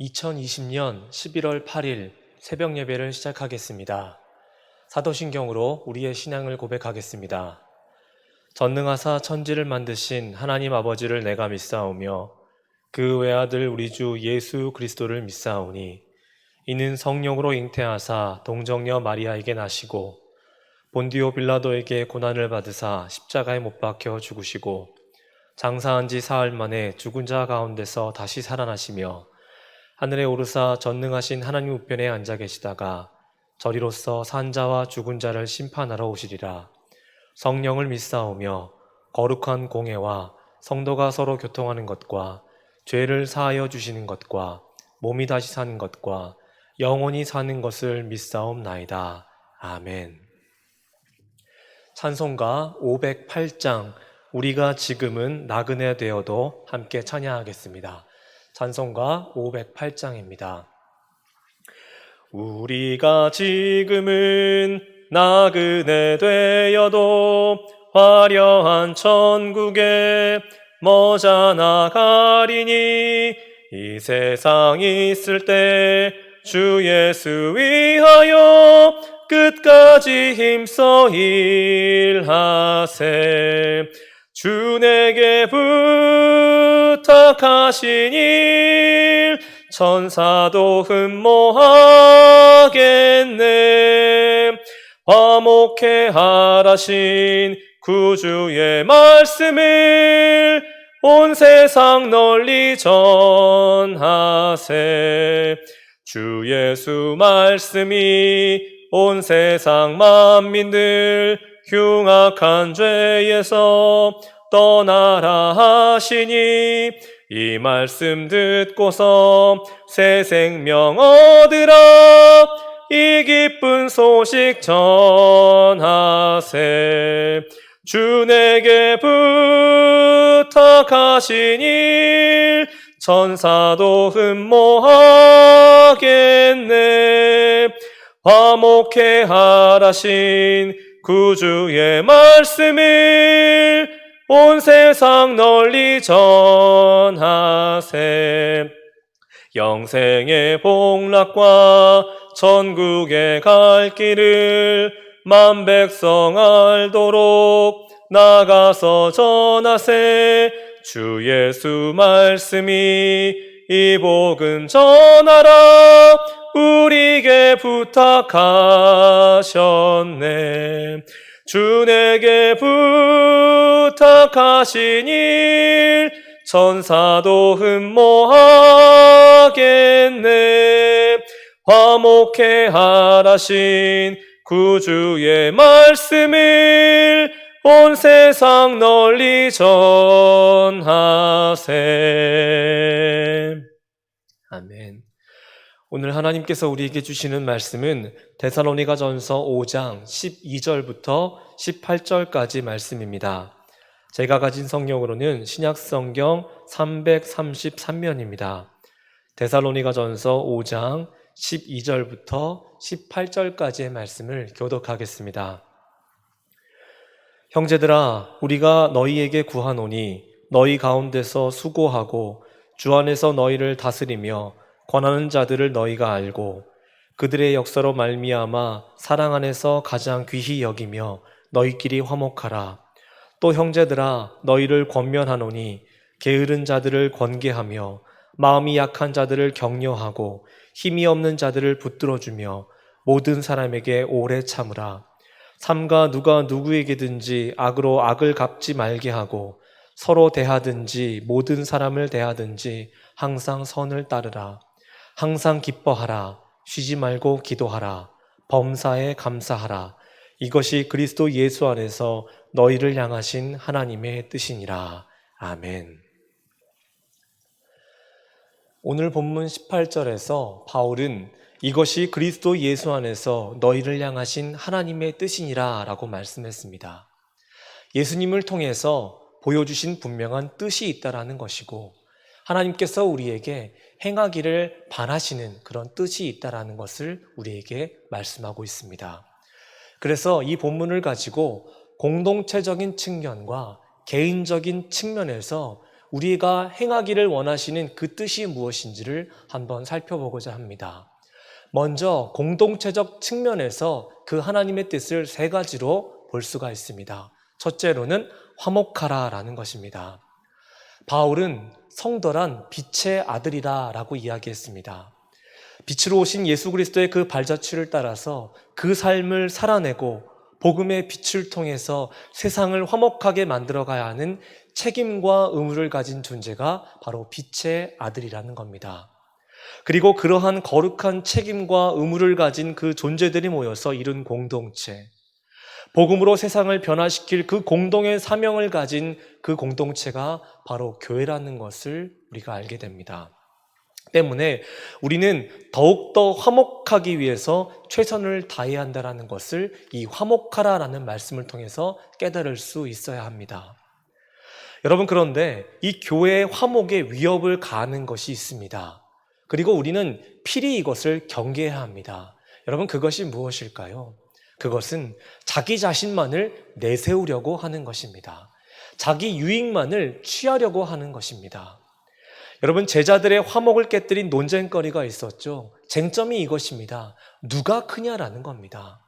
2020년 11월 8일 새벽 예배를 시작하겠습니다. 사도신경으로 우리의 신앙을 고백하겠습니다. 전능하사 천지를 만드신 하나님 아버지를 내가 믿사오며 그 외아들 우리 주 예수 그리스도를 믿사오니 이는 성령으로 잉태하사 동정녀 마리아에게 나시고 본디오 빌라도에게 고난을 받으사 십자가에 못 박혀 죽으시고 장사한 지 사흘 만에 죽은 자 가운데서 다시 살아나시며 하늘에 오르사 전능하신 하나님 우편에 앉아 계시다가 저리로서 산 자와 죽은 자를 심판하러 오시리라. 성령을 믿사오며 거룩한 공회와 성도가 서로 교통하는 것과 죄를 사하여 주시는 것과 몸이 다시 사는 것과 영원히 사는 것을 믿사옵나이다. 아멘. 찬송가 508장 우리가 지금은 나그네 되어도 함께 찬양하겠습니다. 찬송가 508장입니다. 우리가 지금은 나그네 되어도 화려한 천국에 머자나 가리니 이 세상 있을 때 주 예수 위하여 끝까지 힘써 일하세. 주 내게 부탁하신 일 천사도 흠모하겠네. 화목해 하라신 구주의 말씀을 온 세상 널리 전하세. 주 예수 말씀이 온 세상 만민들 흉악한 죄에서 떠나라 하시니 이 말씀 듣고서 새 생명 얻으라. 이 기쁜 소식 전하세. 주 내게 부탁하신 일 천사도 흠모하겠네. 화목해 하라신 구주의 말씀을 온 세상 널리 전하세. 영생의 복락과 천국에 갈 길을 만 백성 알도록 나가서 전하세. 주 예수 말씀이 이 복음 전하라. 우리에게 부탁하셨네. 주 내게 부탁하신 일 천사도 흠모하겠네. 화목해 하라신 구주의 말씀을 온 세상 널리 전하세. 아멘. 오늘 하나님께서 우리에게 주시는 말씀은 데살로니가전서 5장 12절부터 18절까지 말씀입니다. 제가 가진 성경으로는 신약성경 333면입니다. 데살로니가전서 5장 12절부터 18절까지의 말씀을 교독하겠습니다. 형제들아, 우리가 너희에게 구하노니 너희 가운데서 수고하고 주 안에서 너희를 다스리며 권하는 자들을 너희가 알고 그들의 역사로 말미암아 사랑 안에서 가장 귀히 여기며 너희끼리 화목하라. 또 형제들아, 너희를 권면하노니 게으른 자들을 권계하며 마음이 약한 자들을 격려하고 힘이 없는 자들을 붙들어주며 모든 사람에게 오래 참으라. 삼가 누가 누구에게든지 악으로 악을 갚지 말게 하고 서로 대하든지 모든 사람을 대하든지 항상 선을 따르라. 항상 기뻐하라. 쉬지 말고 기도하라. 범사에 감사하라. 이것이 그리스도 예수 안에서 너희를 향하신 하나님의 뜻이니라. 아멘. 오늘 본문 18절에서 바울은 이것이 그리스도 예수 안에서 너희를 향하신 하나님의 뜻이니라 라고 말씀했습니다. 예수님을 통해서 보여주신 분명한 뜻이 있다라는 것이고 하나님께서 우리에게 행하기를 바라시는 그런 뜻이 있다라는 것을 우리에게 말씀하고 있습니다. 그래서 이 본문을 가지고 공동체적인 측면과 개인적인 측면에서 우리가 행하기를 원하시는 그 뜻이 무엇인지를 한번 살펴보고자 합니다. 먼저 공동체적 측면에서 그 하나님의 뜻을 세 가지로 볼 수가 있습니다. 첫째로는 화목하라라는 것입니다. 바울은 성도란 빛의 아들이라 라고 이야기했습니다. 빛으로 오신 예수 그리스도의 그 발자취를 따라서 그 삶을 살아내고 복음의 빛을 통해서 세상을 화목하게 만들어가야 하는 책임과 의무를 가진 존재가 바로 빛의 아들이라는 겁니다. 그리고 그러한 거룩한 책임과 의무를 가진 그 존재들이 모여서 이룬 공동체, 복음으로 세상을 변화시킬 그 공동의 사명을 가진 그 공동체가 바로 교회라는 것을 우리가 알게 됩니다. 때문에 우리는 더욱더 화목하기 위해서 최선을 다해야 한다는 것을 이 화목하라라는 말씀을 통해서 깨달을 수 있어야 합니다. 여러분, 그런데 이 교회의 화목에 위협을 가하는 것이 있습니다. 그리고 우리는 필히 이것을 경계해야 합니다. 여러분, 그것이 무엇일까요? 그것은 자기 자신만을 내세우려고 하는 것입니다. 자기 유익만을 취하려고 하는 것입니다. 여러분, 제자들의 화목을 깨뜨린 논쟁거리가 있었죠. 쟁점이 이것입니다. 누가 크냐라는 겁니다.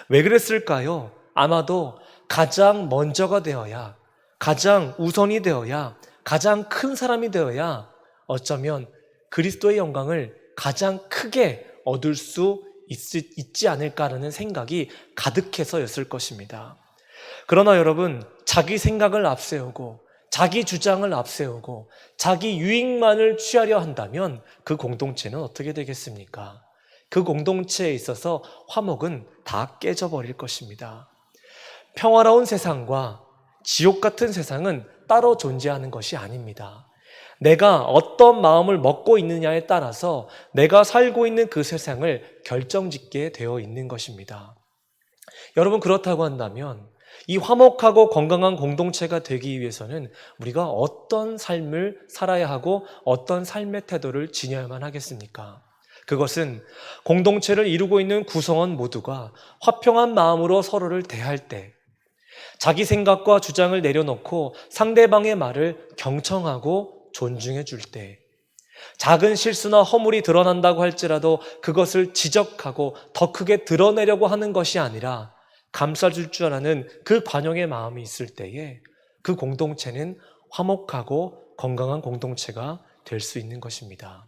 왜 그랬을까요? 아마도 가장 먼저가 되어야, 가장 우선이 되어야, 가장 큰 사람이 되어야 어쩌면 그리스도의 영광을 가장 크게 얻을 수 있지 않을까라는 생각이 가득해서였을 것입니다. 그러나 여러분, 자기 생각을 앞세우고 자기 주장을 앞세우고 자기 유익만을 취하려 한다면 그 공동체는 어떻게 되겠습니까? 그 공동체에 있어서 화목은 다 깨져버릴 것입니다. 평화로운 세상과 지옥 같은 세상은 따로 존재하는 것이 아닙니다. 내가 어떤 마음을 먹고 있느냐에 따라서 내가 살고 있는 그 세상을 결정짓게 되어 있는 것입니다. 여러분, 그렇다고 한다면 이 화목하고 건강한 공동체가 되기 위해서는 우리가 어떤 삶을 살아야 하고 어떤 삶의 태도를 지녀야만 하겠습니까? 그것은 공동체를 이루고 있는 구성원 모두가 화평한 마음으로 서로를 대할 때, 자기 생각과 주장을 내려놓고 상대방의 말을 경청하고 존중해 줄 때, 작은 실수나 허물이 드러난다고 할지라도 그것을 지적하고 더 크게 드러내려고 하는 것이 아니라 감싸줄 줄 아는 그 관용의 마음이 있을 때에 그 공동체는 화목하고 건강한 공동체가 될 수 있는 것입니다.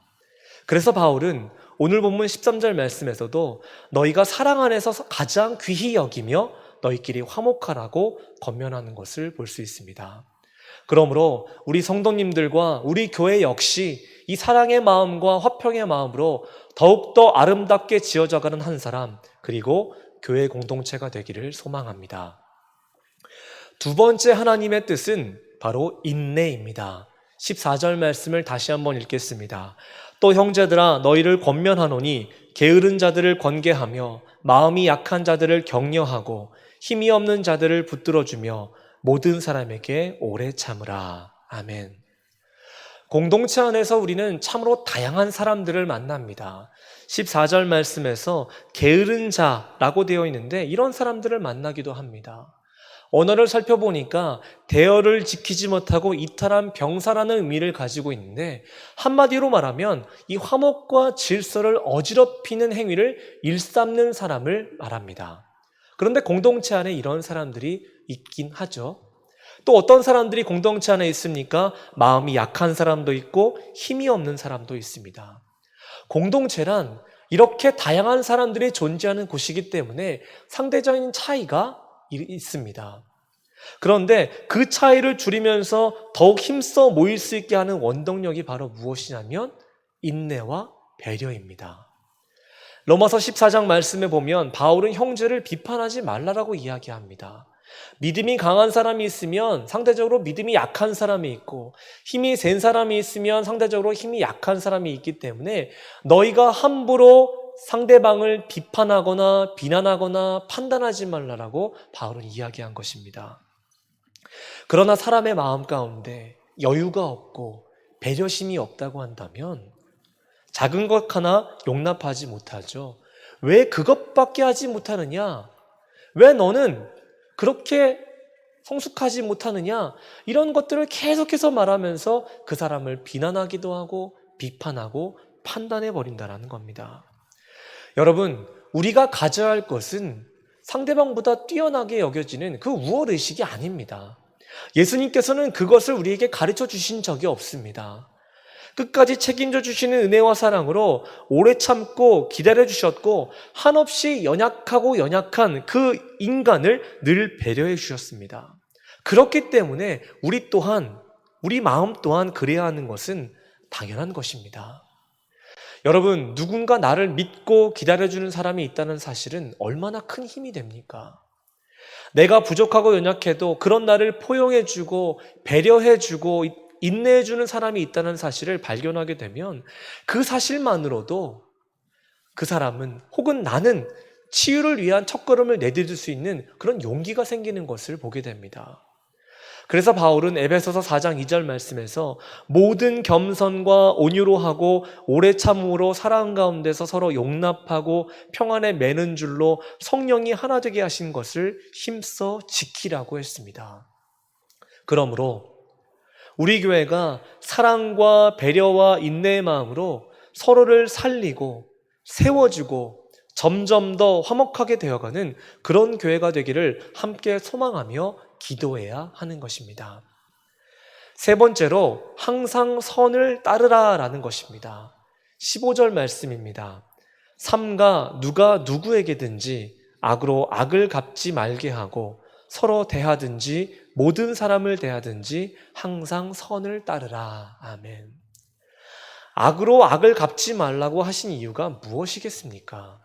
그래서 바울은 오늘 본문 13절 말씀에서도 너희가 사랑 안에서 가장 귀히 여기며 너희끼리 화목하라고 권면하는 것을 볼 수 있습니다. 그러므로 우리 성도님들과 우리 교회 역시 이 사랑의 마음과 화평의 마음으로 더욱더 아름답게 지어져가는 한 사람, 그리고 교회 공동체가 되기를 소망합니다. 두 번째 하나님의 뜻은 바로 인내입니다. 14절 말씀을 다시 한번 읽겠습니다. 또 형제들아 너희를 권면하노니 게으른 자들을 권계하며 마음이 약한 자들을 격려하고 힘이 없는 자들을 붙들어주며 모든 사람에게 오래 참으라. 아멘. 공동체 안에서 우리는 참으로 다양한 사람들을 만납니다. 14절 말씀에서 게으른 자라고 되어 있는데 이런 사람들을 만나기도 합니다. 언어를 살펴보니까 대어를 지키지 못하고 이탈한 병사라는 의미를 가지고 있는데, 한마디로 말하면 이 화목과 질서를 어지럽히는 행위를 일삼는 사람을 말합니다. 그런데 공동체 안에 이런 사람들이 있긴 하죠. 또 어떤 사람들이 공동체 안에 있습니까? 마음이 약한 사람도 있고 힘이 없는 사람도 있습니다. 공동체란 이렇게 다양한 사람들이 존재하는 곳이기 때문에 상대적인 차이가 있습니다. 그런데 그 차이를 줄이면서 더욱 힘써 모일 수 있게 하는 원동력이 바로 무엇이냐면 인내와 배려입니다. 로마서 14장 말씀에 보면 바울은 형제를 비판하지 말라라고 이야기합니다. 믿음이 강한 사람이 있으면 상대적으로 믿음이 약한 사람이 있고, 힘이 센 사람이 있으면 상대적으로 힘이 약한 사람이 있기 때문에 너희가 함부로 상대방을 비판하거나 비난하거나 판단하지 말라라고 바울은 이야기한 것입니다. 그러나 사람의 마음 가운데 여유가 없고 배려심이 없다고 한다면 작은 것 하나 용납하지 못하죠. 왜 그것밖에 하지 못하느냐? 왜 너는 그렇게 성숙하지 못하느냐, 이런 것들을 계속해서 말하면서 그 사람을 비난하기도 하고 비판하고 판단해 버린다는 겁니다. 여러분, 우리가 가져야 할 것은 상대방보다 뛰어나게 여겨지는 그 우월의식이 아닙니다. 예수님께서는 그것을 우리에게 가르쳐 주신 적이 없습니다. 끝까지 책임져 주시는 은혜와 사랑으로 오래 참고 기다려 주셨고, 한없이 연약하고 연약한 그 인간을 늘 배려해 주셨습니다. 그렇기 때문에 우리 마음 또한 그래야 하는 것은 당연한 것입니다. 여러분, 누군가 나를 믿고 기다려주는 사람이 있다는 사실은 얼마나 큰 힘이 됩니까? 내가 부족하고 연약해도 그런 나를 포용해주고 배려해주고 인내해주는 사람이 있다는 사실을 발견하게 되면 그 사실만으로도 그 사람은 혹은 나는 치유를 위한 첫걸음을 내디딜 수 있는 그런 용기가 생기는 것을 보게 됩니다. 그래서 바울은 에베소서 4장 2절 말씀에서 모든 겸손과 온유로 하고 오래 참음으로 사랑 가운데서 서로 용납하고 평안에 매는 줄로 성령이 하나 되게 하신 것을 힘써 지키라고 했습니다. 그러므로 우리 교회가 사랑과 배려와 인내의 마음으로 서로를 살리고 세워주고 점점 더 화목하게 되어가는 그런 교회가 되기를 함께 소망하며 기도해야 하는 것입니다. 세 번째로 항상 선을 따르라라는 것입니다. 15절 말씀입니다. 삼가 누가 누구에게든지 악으로 악을 갚지 말게 하고 서로 대하든지 모든 사람을 대하든지 항상 선을 따르라. 아멘. 악으로 악을 갚지 말라고 하신 이유가 무엇이겠습니까?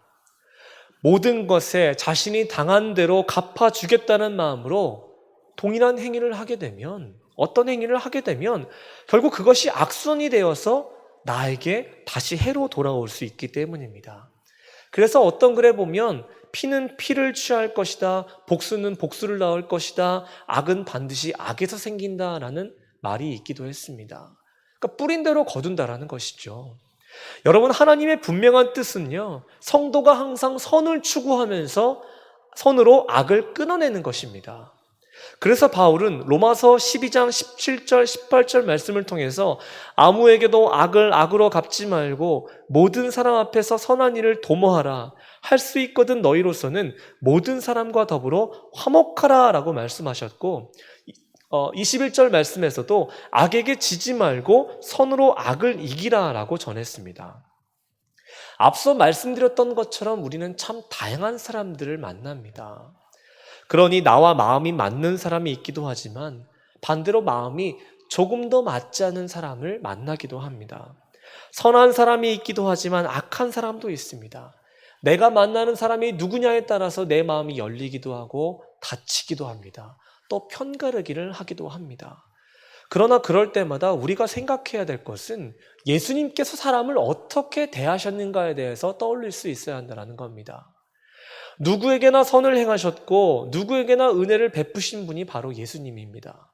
모든 것에 자신이 당한 대로 갚아주겠다는 마음으로 동일한 행위를 하게 되면, 어떤 행위를 하게 되면 결국 그것이 악순환이 되어서 나에게 다시 해로 돌아올 수 있기 때문입니다. 그래서 어떤 글에 보면 피는 피를 취할 것이다, 복수는 복수를 낳을 것이다, 악은 반드시 악에서 생긴다라는 말이 있기도 했습니다. 그러니까 뿌린 대로 거둔다라는 것이죠. 여러분, 하나님의 분명한 뜻은요, 성도가 항상 선을 추구하면서 선으로 악을 끊어내는 것입니다. 그래서 바울은 로마서 12장 17절 18절 말씀을 통해서 아무에게도 악을 악으로 갚지 말고 모든 사람 앞에서 선한 일을 도모하라. 할 수 있거든 너희로서는 모든 사람과 더불어 화목하라 라고 말씀하셨고, 21절 말씀에서도 악에게 지지 말고 선으로 악을 이기라 라고 전했습니다. 앞서 말씀드렸던 것처럼 우리는 참 다양한 사람들을 만납니다. 그러니 나와 마음이 맞는 사람이 있기도 하지만 반대로 마음이 조금 더 맞지 않은 사람을 만나기도 합니다. 선한 사람이 있기도 하지만 악한 사람도 있습니다. 내가 만나는 사람이 누구냐에 따라서 내 마음이 열리기도 하고 다치기도 합니다. 또 편가르기를 하기도 합니다. 그러나 그럴 때마다 우리가 생각해야 될 것은 예수님께서 사람을 어떻게 대하셨는가에 대해서 떠올릴 수 있어야 한다는 겁니다. 누구에게나 선을 행하셨고 누구에게나 은혜를 베푸신 분이 바로 예수님입니다.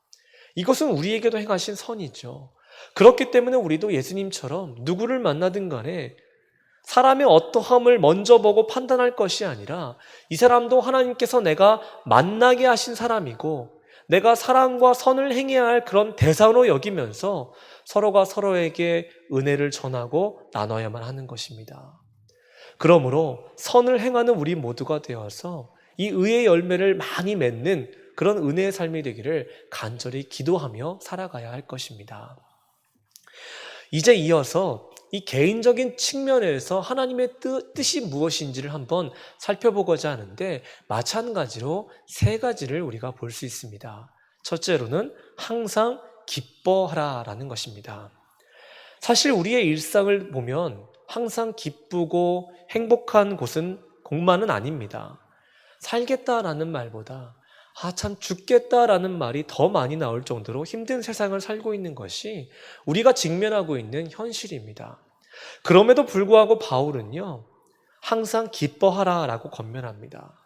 이것은 우리에게도 행하신 선이죠. 그렇기 때문에 우리도 예수님처럼 누구를 만나든 간에 사람의 어떠함을 먼저 보고 판단할 것이 아니라 이 사람도 하나님께서 내가 만나게 하신 사람이고 내가 사랑과 선을 행해야 할 그런 대상으로 여기면서 서로가 서로에게 은혜를 전하고 나눠야만 하는 것입니다. 그러므로 선을 행하는 우리 모두가 되어서 이 의의 열매를 많이 맺는 그런 은혜의 삶이 되기를 간절히 기도하며 살아가야 할 것입니다. 이제 이어서 이 개인적인 측면에서 하나님의 뜻이 무엇인지를 한번 살펴보고자 하는데 마찬가지로 세 가지를 우리가 볼 수 있습니다. 첫째로는 항상 기뻐하라라는 것입니다. 사실 우리의 일상을 보면 항상 기쁘고 행복한 곳은 곳만은 아닙니다. 살겠다라는 말보다 참 죽겠다라는 말이 더 많이 나올 정도로 힘든 세상을 살고 있는 것이 우리가 직면하고 있는 현실입니다. 그럼에도 불구하고 바울은요, 항상 기뻐하라라고 권면합니다.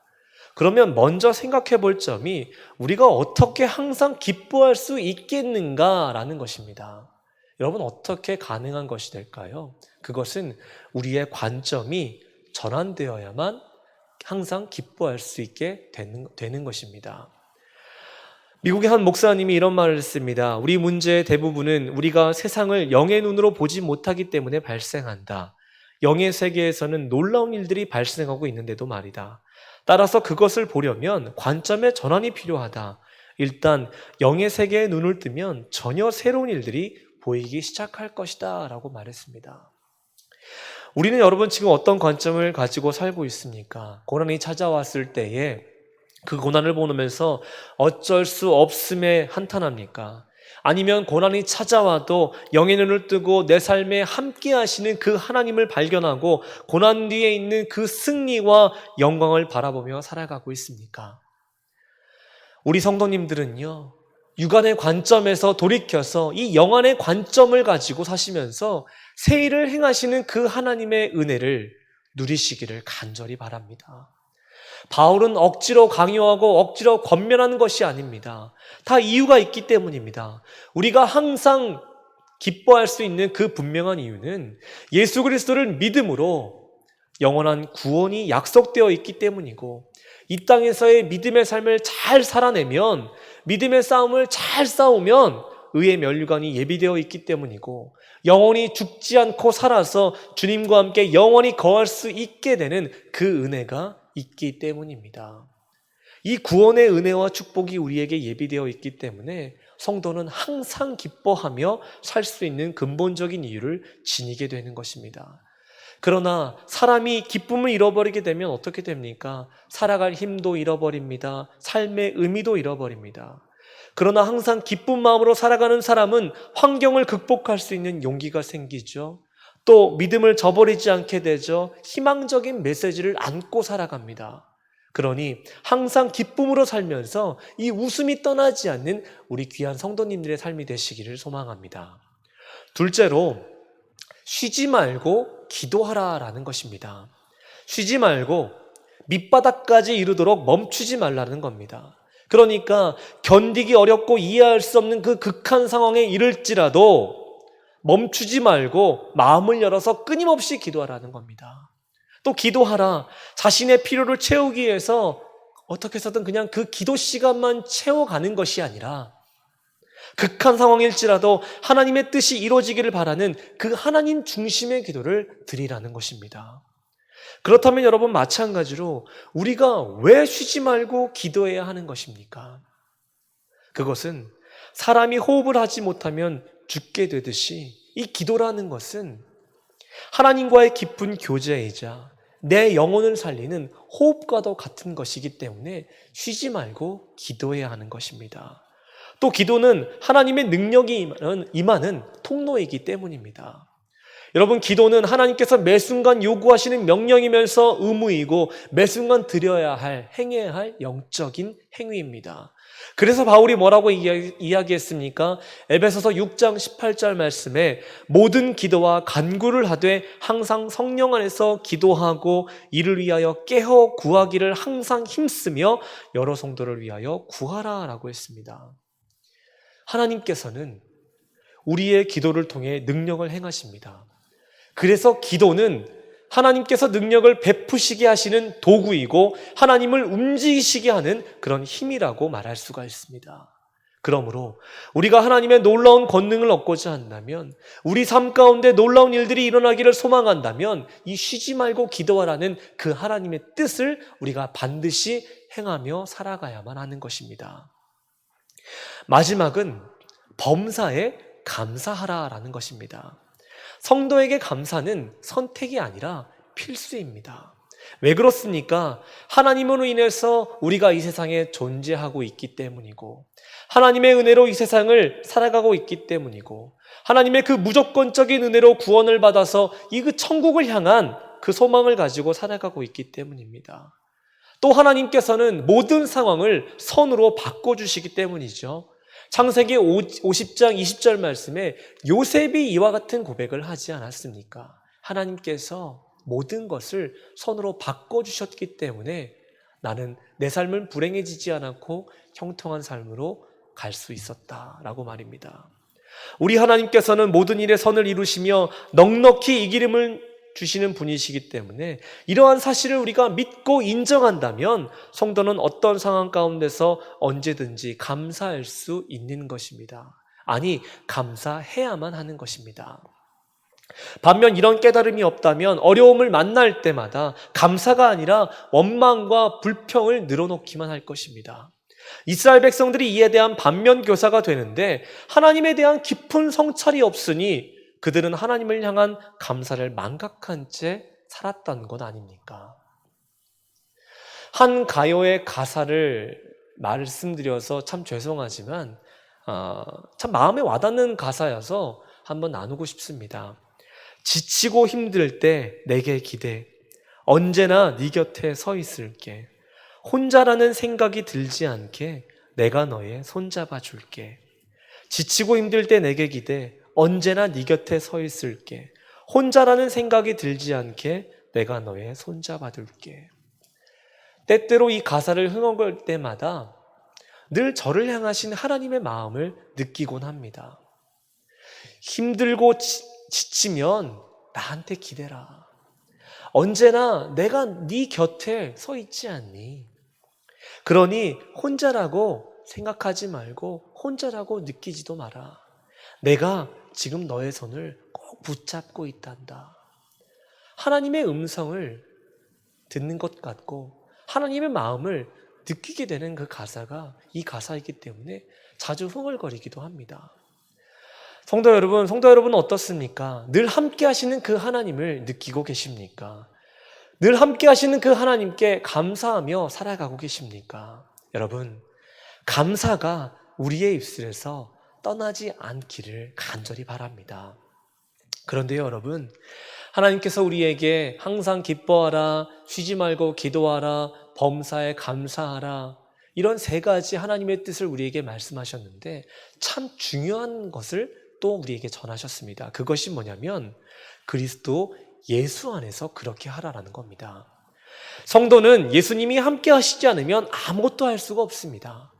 그러면 먼저 생각해 볼 점이 우리가 어떻게 항상 기뻐할 수 있겠는가라는 것입니다. 여러분, 어떻게 가능한 것이 될까요? 그것은 우리의 관점이 전환되어야만 항상 기뻐할 수 있게 되는 것입니다. 미국의 한 목사님이 이런 말을 했습니다. 우리 문제의 대부분은 우리가 세상을 영의 눈으로 보지 못하기 때문에 발생한다. 영의 세계에서는 놀라운 일들이 발생하고 있는데도 말이다. 따라서 그것을 보려면 관점의 전환이 필요하다. 일단 영의 세계에 눈을 뜨면 전혀 새로운 일들이 보이기 시작할 것이다 라고 말했습니다. 우리는 여러분 지금 어떤 관점을 가지고 살고 있습니까? 고난이 찾아왔을 때에 그 고난을 보면서 어쩔 수 없음에 한탄합니까? 아니면 고난이 찾아와도 영의 눈을 뜨고 내 삶에 함께 하시는 그 하나님을 발견하고 고난 뒤에 있는 그 승리와 영광을 바라보며 살아가고 있습니까? 우리 성도님들은요, 육안의 관점에서 돌이켜서 이 영안의 관점을 가지고 사시면서 새 일을 행하시는 그 하나님의 은혜를 누리시기를 간절히 바랍니다. 바울은 억지로 강요하고 억지로 권면하는 것이 아닙니다. 다 이유가 있기 때문입니다. 우리가 항상 기뻐할 수 있는 그 분명한 이유는 예수 그리스도를 믿음으로 영원한 구원이 약속되어 있기 때문이고, 이 땅에서의 믿음의 삶을 잘 살아내면, 믿음의 싸움을 잘 싸우면 의의 면류관이 예비되어 있기 때문이고, 영원히 죽지 않고 살아서 주님과 함께 영원히 거할 수 있게 되는 그 은혜가 있기 때문입니다. 이 구원의 은혜와 축복이 우리에게 예비되어 있기 때문에 성도는 항상 기뻐하며 살 수 있는 근본적인 이유를 지니게 되는 것입니다. 그러나 사람이 기쁨을 잃어버리게 되면 어떻게 됩니까? 살아갈 힘도 잃어버립니다. 삶의 의미도 잃어버립니다. 그러나 항상 기쁜 마음으로 살아가는 사람은 환경을 극복할 수 있는 용기가 생기죠. 또 믿음을 저버리지 않게 되죠. 희망적인 메시지를 안고 살아갑니다. 그러니 항상 기쁨으로 살면서 이 웃음이 떠나지 않는 우리 귀한 성도님들의 삶이 되시기를 소망합니다. 둘째로, 쉬지 말고 기도하라라는 것입니다. 쉬지 말고 밑바닥까지 이르도록 멈추지 말라는 겁니다. 그러니까 견디기 어렵고 이해할 수 없는 그 극한 상황에 이를지라도 멈추지 말고 마음을 열어서 끊임없이 기도하라는 겁니다. 또 기도하라. 자신의 필요를 채우기 위해서 어떻게 해서든 그냥 그 기도 시간만 채워가는 것이 아니라 극한 상황일지라도 하나님의 뜻이 이루어지기를 바라는 그 하나님 중심의 기도를 드리라는 것입니다. 그렇다면 여러분, 마찬가지로 우리가 왜 쉬지 말고 기도해야 하는 것입니까? 그것은 사람이 호흡을 하지 못하면 죽게 되듯이 이 기도라는 것은 하나님과의 깊은 교제이자 내 영혼을 살리는 호흡과도 같은 것이기 때문에 쉬지 말고 기도해야 하는 것입니다. 또 기도는 하나님의 능력이 임하는 통로이기 때문입니다. 여러분, 기도는 하나님께서 매 순간 요구하시는 명령이면서 의무이고 매 순간 드려야 할, 행해야 할 영적인 행위입니다. 그래서 바울이 뭐라고 이야기했습니까? 에베소서 6장 18절 말씀에 모든 기도와 간구를 하되 항상 성령 안에서 기도하고 이를 위하여 깨어 구하기를 항상 힘쓰며 여러 성도를 위하여 구하라라고 했습니다. 하나님께서는 우리의 기도를 통해 능력을 행하십니다. 그래서 기도는 하나님께서 능력을 베푸시게 하시는 도구이고 하나님을 움직이시게 하는 그런 힘이라고 말할 수가 있습니다. 그러므로 우리가 하나님의 놀라운 권능을 얻고자 한다면, 우리 삶 가운데 놀라운 일들이 일어나기를 소망한다면 이 쉬지 말고 기도하라는 그 하나님의 뜻을 우리가 반드시 행하며 살아가야만 하는 것입니다. 마지막은 범사에 감사하라라는 것입니다. 성도에게 감사는 선택이 아니라 필수입니다. 왜 그렇습니까? 하나님으로 인해서 우리가 이 세상에 존재하고 있기 때문이고, 하나님의 은혜로 이 세상을 살아가고 있기 때문이고, 하나님의 그 무조건적인 은혜로 구원을 받아서 이 그 천국을 향한 그 소망을 가지고 살아가고 있기 때문입니다. 또 하나님께서는 모든 상황을 선으로 바꿔주시기 때문이죠. 창세기 50장 20절 말씀에 요셉이 이와 같은 고백을 하지 않았습니까? 하나님께서 모든 것을 선으로 바꿔주셨기 때문에 나는 내 삶은 불행해지지 않았고 형통한 삶으로 갈 수 있었다라고 말입니다. 우리 하나님께서는 모든 일에 선을 이루시며 넉넉히 이기심을 주시는 분이시기 때문에 이러한 사실을 우리가 믿고 인정한다면 성도는 어떤 상황 가운데서 언제든지 감사할 수 있는 것입니다. 아니, 감사해야만 하는 것입니다. 반면 이런 깨달음이 없다면 어려움을 만날 때마다 감사가 아니라 원망과 불평을 늘어놓기만 할 것입니다. 이스라엘 백성들이 이에 대한 반면교사가 되는데 하나님에 대한 깊은 성찰이 없으니 그들은 하나님을 향한 감사를 망각한 채 살았던 것 아닙니까? 한 가요의 가사를 말씀드려서 참 죄송하지만 참 마음에 와닿는 가사여서 한번 나누고 싶습니다. 지치고 힘들 때 내게 기대, 언제나 네 곁에 서 있을게. 혼자라는 생각이 들지 않게 내가 너의 손잡아 줄게. 지치고 힘들 때 내게 기대, 언제나 네 곁에 서 있을게. 혼자라는 생각이 들지 않게 내가 너의 손잡아 둘게. 때때로 이 가사를 흥얼거릴 때마다 늘 저를 향하신 하나님의 마음을 느끼곤 합니다. 힘들고 지치면 나한테 기대라. 언제나 내가 네 곁에 서 있지 않니? 그러니 혼자라고 생각하지 말고 혼자라고 느끼지도 마라. 내가 지금 너의 손을 꼭 붙잡고 있단다. 하나님의 음성을 듣는 것 같고 하나님의 마음을 느끼게 되는 그 가사가 이 가사이기 때문에 자주 흥얼거리기도 합니다. 성도 여러분 어떻습니까? 늘 함께 하시는 그 하나님을 느끼고 계십니까? 늘 함께 하시는 그 하나님께 감사하며 살아가고 계십니까? 여러분, 감사가 우리의 입술에서 떠나지 않기를 간절히 바랍니다. 그런데요, 여러분, 하나님께서 우리에게 항상 기뻐하라, 쉬지 말고 기도하라, 범사에 감사하라, 이런 세 가지 하나님의 뜻을 우리에게 말씀하셨는데 참 중요한 것을 또 우리에게 전하셨습니다. 그것이 뭐냐면 그리스도 예수 안에서 그렇게 하라라는 겁니다. 성도는 예수님이 함께 하시지 않으면 아무것도 할 수가 없습니다.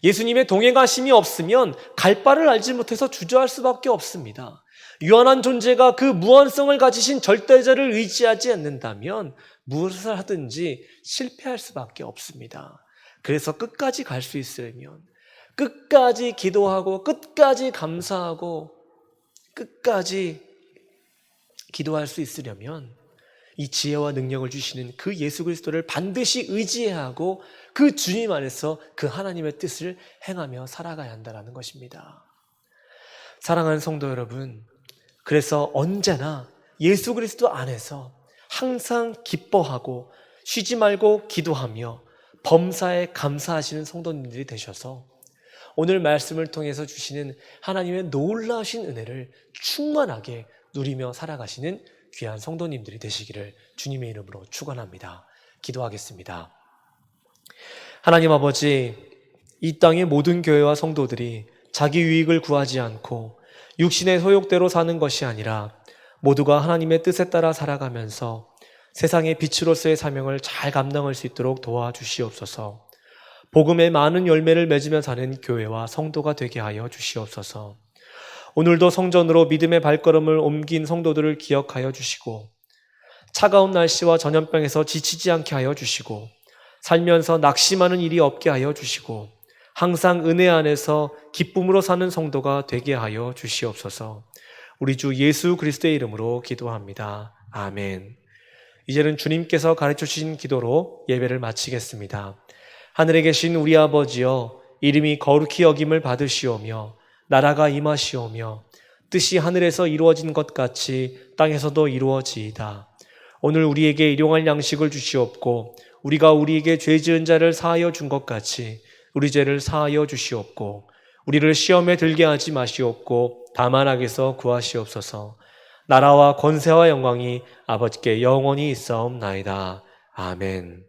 예수님의 동행하심이 없으면 갈 바를 알지 못해서 주저할 수밖에 없습니다. 유한한 존재가 그 무한성을 가지신 절대자를 의지하지 않는다면 무엇을 하든지 실패할 수밖에 없습니다. 그래서 끝까지 갈 수 있으려면 끝까지 기도하고 끝까지 감사하고 끝까지 기도할 수 있으려면 이 지혜와 능력을 주시는 그 예수 그리스도를 반드시 의지해야 하고 그 주님 안에서 그 하나님의 뜻을 행하며 살아가야 한다는 것입니다. 사랑하는 성도 여러분, 그래서 언제나 예수 그리스도 안에서 항상 기뻐하고 쉬지 말고 기도하며 범사에 감사하시는 성도님들이 되셔서 오늘 말씀을 통해서 주시는 하나님의 놀라우신 은혜를 충만하게 누리며 살아가시는 귀한 성도님들이 되시기를 주님의 이름으로 축원합니다. 기도하겠습니다. 하나님 아버지, 이 땅의 모든 교회와 성도들이 자기 유익을 구하지 않고 육신의 소욕대로 사는 것이 아니라 모두가 하나님의 뜻에 따라 살아가면서 세상의 빛으로서의 사명을 잘 감당할 수 있도록 도와주시옵소서. 복음의 많은 열매를 맺으며 사는 교회와 성도가 되게 하여 주시옵소서. 오늘도 성전으로 믿음의 발걸음을 옮긴 성도들을 기억하여 주시고 차가운 날씨와 전염병에서 지치지 않게 하여 주시고 살면서 낙심하는 일이 없게 하여 주시고 항상 은혜 안에서 기쁨으로 사는 성도가 되게 하여 주시옵소서. 우리 주 예수 그리스도의 이름으로 기도합니다. 아멘. 이제는 주님께서 가르쳐 주신 기도로 예배를 마치겠습니다. 하늘에 계신 우리 아버지여, 이름이 거룩히 여김을 받으시오며 나라가 임하시오며 뜻이 하늘에서 이루어진 것 같이 땅에서도 이루어지이다. 오늘 우리에게 일용할 양식을 주시옵고 우리가 우리에게 죄 지은 자를 사하여 준 것 같이 우리 죄를 사하여 주시옵고 우리를 시험에 들게 하지 마시옵고 다만 악에서 구하시옵소서. 나라와 권세와 영광이 아버지께 영원히 있사옵나이다. 아멘.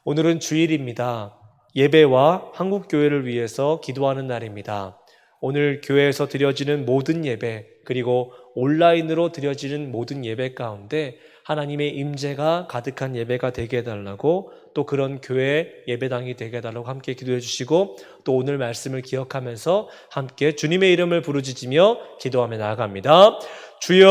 오늘은 주일입니다. 예배와 한국교회를 위해서 기도하는 날입니다. 오늘 교회에서 드려지는 모든 예배 그리고 온라인으로 드려지는 모든 예배 가운데 하나님의 임재가 가득한 예배가 되게 해달라고, 또 그런 교회 예배당이 되게 해달라고 함께 기도해 주시고, 또 오늘 말씀을 기억하면서 함께 주님의 이름을 부르짖으며 기도하며 나아갑니다. 주여